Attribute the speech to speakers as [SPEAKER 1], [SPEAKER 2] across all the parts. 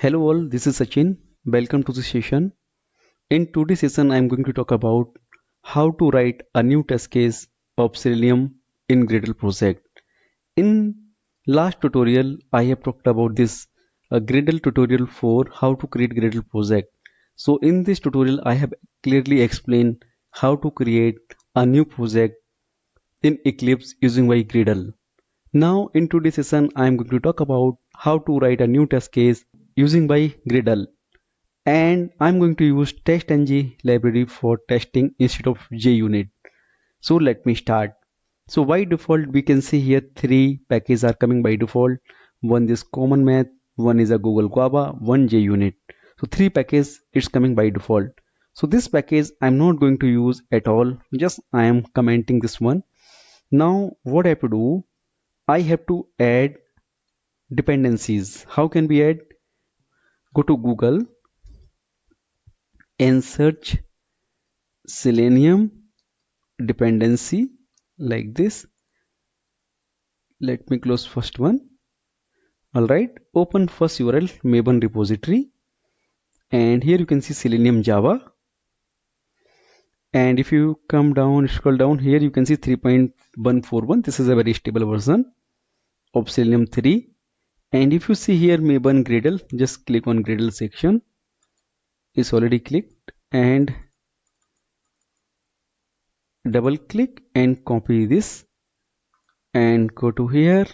[SPEAKER 1] Hello all, this is Sachin. Welcome to the session. In today's session, I am going to talk about how to write a new test case of Selenium in Gradle project. In last tutorial, I have talked about this Gradle tutorial for how to create Gradle project. So in this tutorial, I have clearly explained how to create a new project in Eclipse using my Gradle. Now in today's session, I am going to talk about how to write a new test case using by Gradle. And I'm going to use TestNG library for testing instead of JUnit. So let me start. So by default, we can see here three packages are coming by default. One is Common Math, one is a Google Guava, one JUnit. So three packages is coming by default. So this package I'm not going to use at all. Just I am commenting this one. Now what I have to do? I have to add dependencies. How can we add? Go to Google and search Selenium dependency like this. Let me close first one. Alright, open first URL Maven repository, and here you can see Selenium Java. And if you come down, scroll down, here you can see 3.141. This is a very stable version of Selenium 3. And if you see here Maven Gradle, just click on Gradle section. It's already clicked, and double click and copy this and go to here.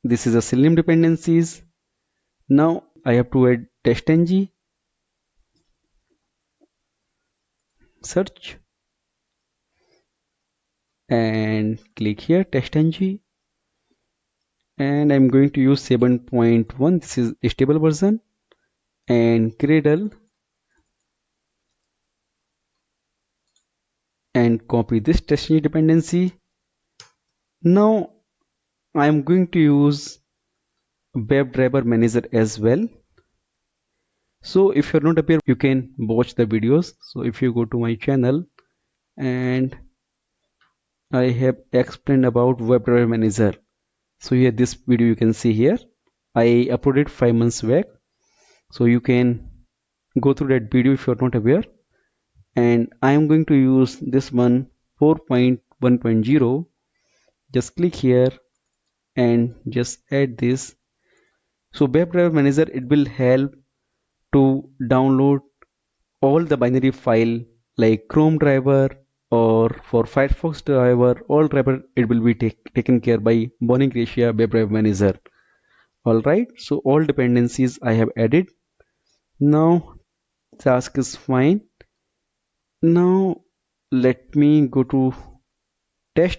[SPEAKER 1] This is a Selenium dependencies. Now I have to add TestNG, search, and click here TestNG, and I'm going to use 7.1. This is a stable version, and Gradle, and copy this TestNG dependency. Now I'm going to use WebDriver Manager as well. So if you're not aware, you can watch the videos. So if you go to my channel, and I have explained about WebDriver Manager. So here this video you can see here. I uploaded 5 months back. So you can go through that video if you're not aware. And I am going to use this one 4.1.0. Just click here and just add this. So WebDriver Manager, it will help to download all the binary file like Chrome driver or for Firefox driver, all driver it will be taken care by Bonnie Gracia WebDriver Manager. Alright, so all dependencies I have added. Now task is fine. Now let me go to test.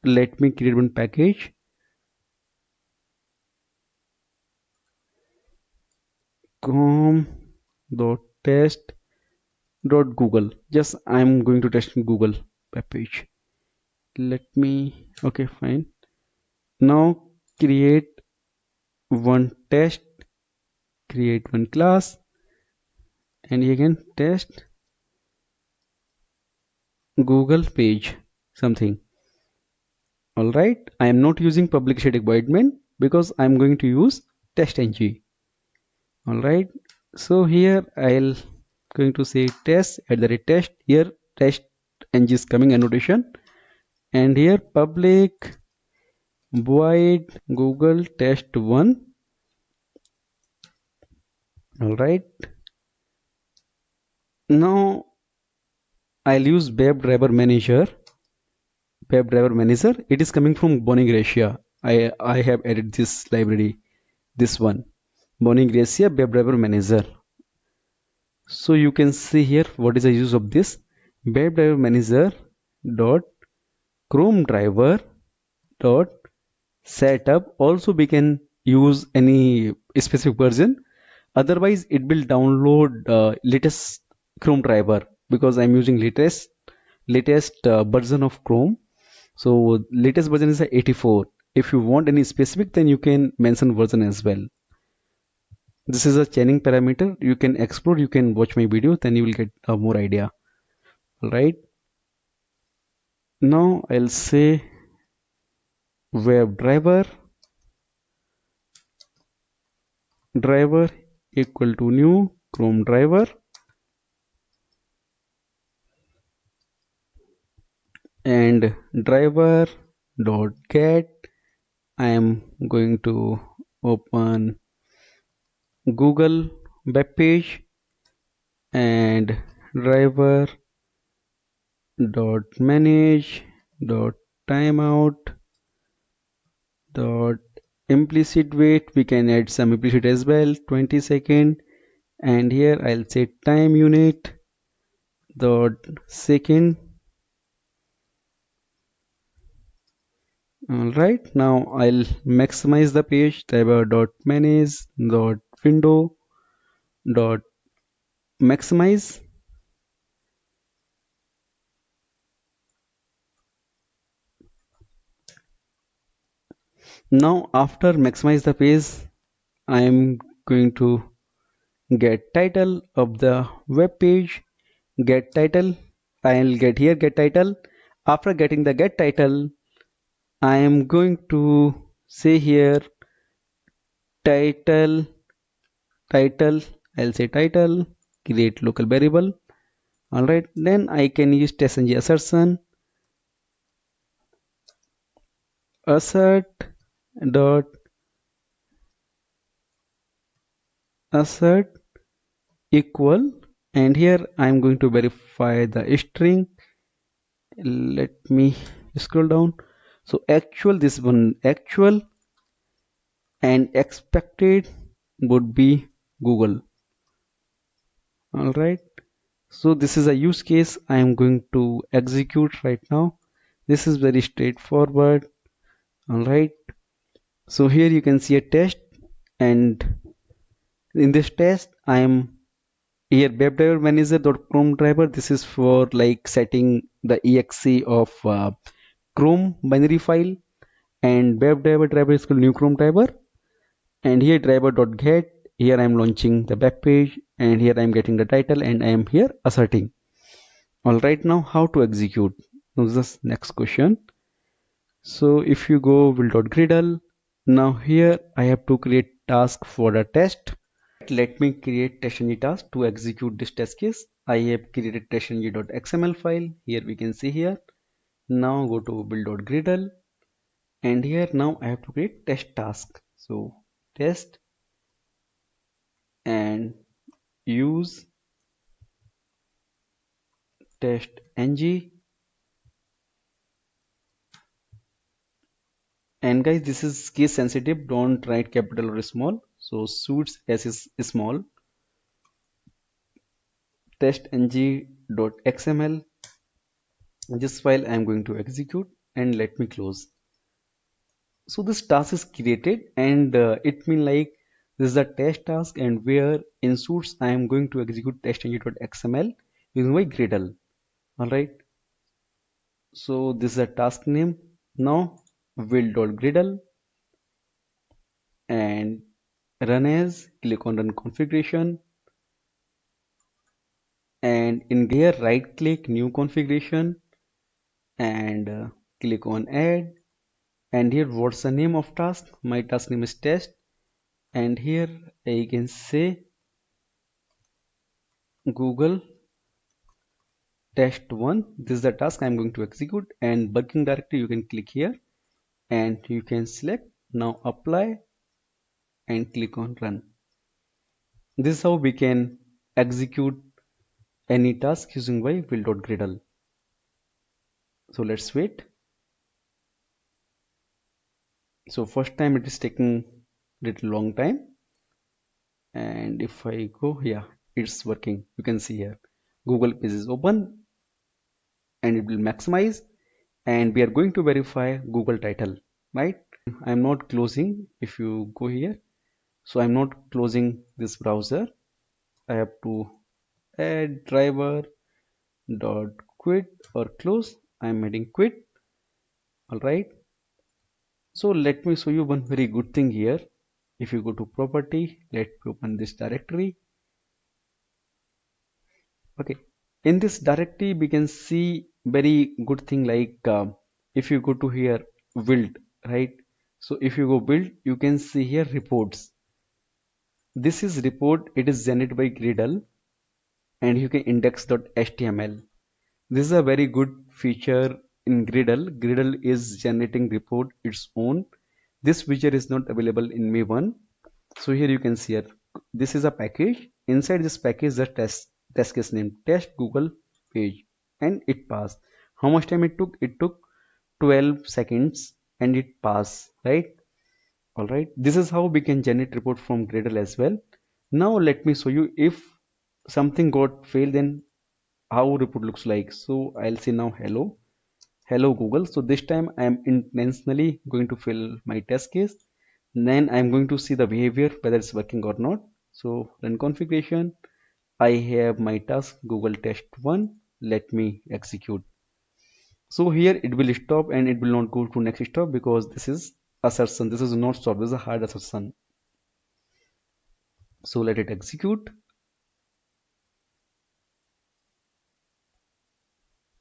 [SPEAKER 1] Let me create one package. com.test.google. Just I'm going to test Google web page. Let me, okay, fine. Now create one test, create one class, and again test Google page something. Alright, I am not using public static void main because I am going to use TestNG. Alright, so here I'll going to say test at the rate test. Here TestNG is coming annotation, and here public void Google test1. Alright, now I'll use WebDriver Manager. WebDriver Manager, it is coming from Bonnie Gracia. I have added this library, this one, Bonnie Gracia WebDriver Manager. So you can see here what is the use of this WebDriver Manager dot Chrome driver dot setup. Also we can use any specific version. Otherwise it will download latest Chrome driver because I'm using latest version of Chrome. So latest version is 84. If you want any specific, then you can mention version as well. This is a chaining parameter. You can explore, you can watch my video, then you will get a more idea. Alright. Now I'll say WebDriver driver equal to new Chrome driver, and driver dot get, I am going to open Google web page, and driver dot manage dot timeout dot implicit wait. We can add some implicit as well, 20 second, and here I'll say time unit dot second. All right, now I'll maximize the page, driver dot manage dot window dot maximize. Now after maximize the page, I am going to get title of the web page. Get title, I'll get here get title. After getting the get title, I am going to say here title, title, I'll say title, create local variable. Alright, then I can use testng assertion, assert dot assert equal, and here I am going to verify the string. Let me scroll down. So actual, this one actual, and expected would be Google. All right, so this is a use case I am going to execute right now. This is very straightforward. All right, so here you can see a test, and in this test I am here WebDriver Manager.Chrome driver. This is for like setting the exe of Chrome binary file, and WebDriver driver is called new Chrome driver, and here driver.get, here I am launching the web page, and here I am getting the title, and I am here asserting. All right, now how to execute? Now this next question. So if you go will.gradle, now here I have to create task for the test. Let me create testng task to execute this test case. I have created testng.xml file. Here we can see here. Now go to build.gradle, and here now I have to create test task. So test and use testng. And guys, this is case sensitive, don't write capital or small. So suits s is small. testng.xml, this file I am going to execute, and let me close. So this task is created, and it means like this is a test task, and where in suits I am going to execute testng.xml using my Gradle. All right, so this is a task name. Now will.gradle and run as, click on run configuration, and in here right click new configuration, and click on add, and here what's the name of task? My task name is test, and here I can say Google test 1. This is the task I'm going to execute, and working directory you can click here, and you can select now apply, and click on run. This is how we can execute any task using by will.gradle. So let's wait. So first time it is taking little long time, and if I go, yeah, it's working. You can see here Google page is open, and it will maximize, and we are going to verify Google title, right? I'm not closing. If you go here, so I'm not closing this browser. I have to add driver dot quit or close. I'm adding quit. All right, so let me show you one very good thing here. If you go to property, let me open this directory. Okay, in this directory we can see very good thing like if you go to here build, right? So if you go build, you can see here reports. This is report, it is generated by Gradle and you can index.html. This is a very good feature in Gradle. Gradle is generating report its own. This feature is not available in Me1. So here you can see here, this is a package. Inside this package, the test case name test Google page, and it passed. How much time it took? It took 12 seconds and it passed, right? All right. This is how we can generate report from Gradle as well. Now let me show you if something got failed, then how report looks like. So I'll say now hello Google. So this time I am intentionally going to fill my test case. Then I'm going to see the behavior whether it's working or not. So run configuration. I have my task Google test 1. Let me execute. So here it will stop and it will not go to next stop because this is assertion. This is not stop. This is a hard assertion. So let it execute.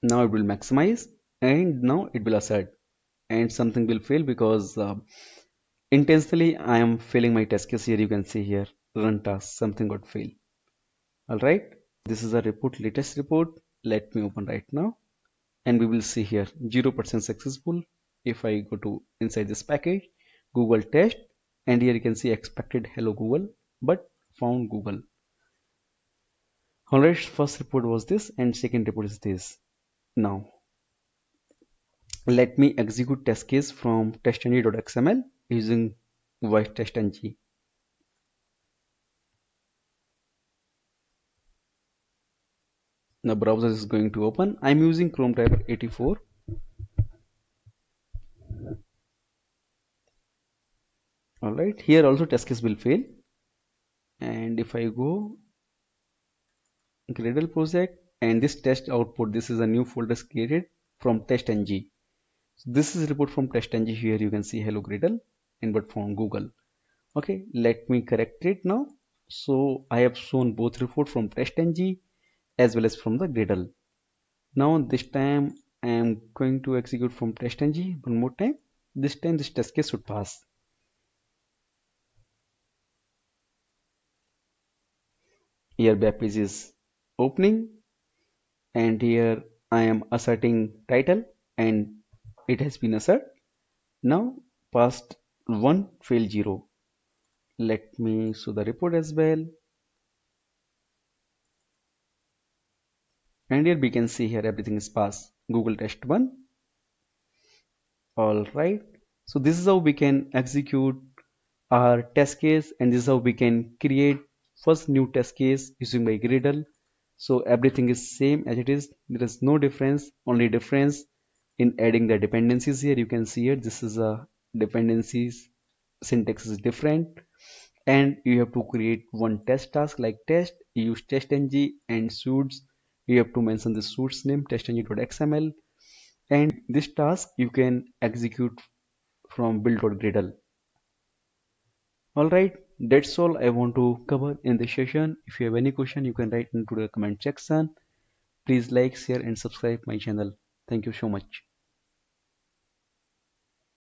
[SPEAKER 1] Now it will maximize and now it will assert and something will fail because intentionally I am failing my test case. Here you can see here run task, something got failed. All right, this is a report, latest report. Let me open right now and we will see here 0% successful. If I go to inside this package Google test, and here you can see expected hello Google but found Google. All right, first report was this and second report is this. Now let me execute test case from testng.xml using voice testng. Now browser is going to open. I'm using Chrome driver 84. All right, here also test case will fail. And if I go Gradle project and this test output, this is a new folder created from testng. So this is report from testng. Here you can see hello Gradle and but from Google. Okay, let me correct it now. So I have shown both report from testng as well as from the Gradle. Now this time I am going to execute from testng one more time. This time this test case should pass. Here web page is opening and here I am asserting title and it has been asserted. Now passed 1 fail 0. Let me show the report as well. And here we can see here everything is passed. Google test 1. All right. So this is how we can execute our test case and this is how we can create first new test case using my Gradle. So everything is same as it is. There is no difference, only difference in adding the dependencies. Here you can see here this is a dependencies, syntax is different and you have to create one test task like test, you use testng and suits. You have to mention the suits name testng.xml and this task you can execute from build.gradle. Alright, that's all I want to cover in this session. If you have any question, you can write into the comment section. Please like, share and subscribe my channel. Thank you so much.